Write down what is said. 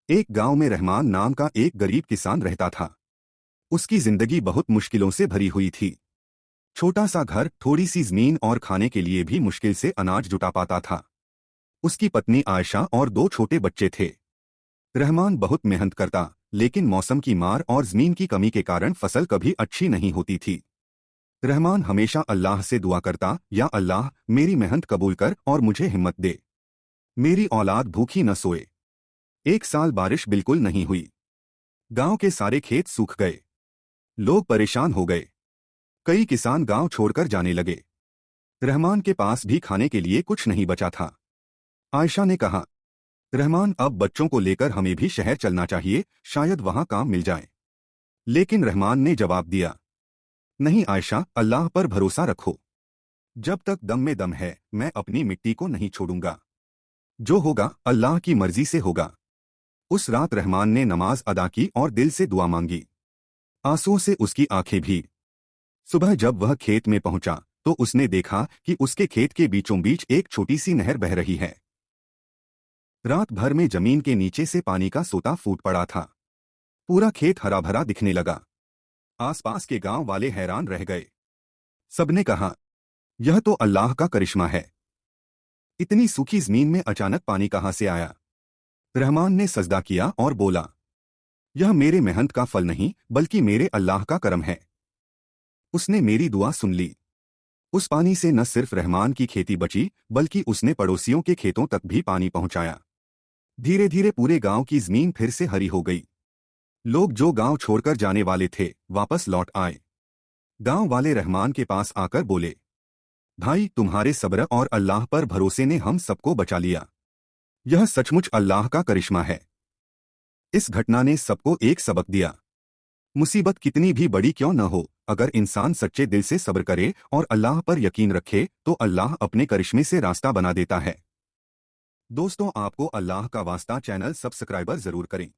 एक गांव में रहमान नाम का एक गरीब किसान रहता था। उसकी जिंदगी बहुत मुश्किलों से भरी हुई थी। छोटा सा घर, थोड़ी सी जमीन और खाने के लिए भी मुश्किल से अनाज जुटा पाता था। उसकी पत्नी आयशा और दो छोटे बच्चे थे। रहमान बहुत मेहनत करता, लेकिन मौसम की मार और जमीन की कमी के कारण फसल कभी अच्छी नहीं होती थी। रहमान हमेशा अल्लाह से दुआ करता, या अल्लाह, मेरी मेहनत कबूल कर और मुझे हिम्मत दे। मेरी औलाद भूखी न सोए। एक साल बारिश बिल्कुल नहीं हुई। गांव के सारे खेत सूख गए। लोग परेशान हो गए। कई किसान गांव छोड़कर जाने लगे। रहमान के पास भी खाने के लिए कुछ नहीं बचा था। आयशा ने कहा, रहमान, अब बच्चों को लेकर हमें भी शहर चलना चाहिए, शायद वहां काम मिल जाए। लेकिन रहमान ने जवाब दिया, नहीं आयशा, अल्लाह पर भरोसा रखो। जब तक दम में दम है, मैं अपनी मिट्टी को नहीं छोड़ूंगा। जो होगा अल्लाह की मर्जी से होगा। उस रात रहमान ने नमाज अदा की और दिल से दुआ मांगी। आंसुओं से उसकी आंखें भी। सुबह जब वह खेत में पहुंचा, तो उसने देखा कि उसके खेत के बीचों बीच एक छोटी सी नहर बह रही है। रात भर में जमीन के नीचे से पानी का सोता फूट पड़ा था। पूरा खेत हरा भरा दिखने लगा। आसपास के गांव वाले हैरान रह गए। सबने कहा, यह तो अल्लाह का करिश्मा है। इतनी सूखी जमीन में अचानक पानी कहां से आया? रहमान ने सजदा किया और बोला, यह मेरे मेहनत का फल नहीं, बल्कि मेरे अल्लाह का करम है। उसने मेरी दुआ सुन ली। उस पानी से न सिर्फ रहमान की खेती बची, बल्कि उसने पड़ोसियों के खेतों तक भी पानी पहुंचाया। धीरे धीरे पूरे गांव की जमीन फिर से हरी हो गई। लोग जो गांव छोड़कर जाने वाले थे, वापस लौट आए। गांव वाले रहमान के पास आकर बोले, भाई, तुम्हारे सब्र और अल्लाह पर भरोसे ने हम सबको बचा लिया। यह सचमुच अल्लाह का करिश्मा है। इस घटना ने सबको एक सबक दिया। मुसीबत कितनी भी बड़ी क्यों न हो, अगर इंसान सच्चे दिल से सब्र करे और अल्लाह पर यकीन रखे, तो अल्लाह अपने करिश्मे से रास्ता बना देता है। दोस्तों, आपको अल्लाह का वास्ता चैनल सब्सक्राइबर जरूर करें।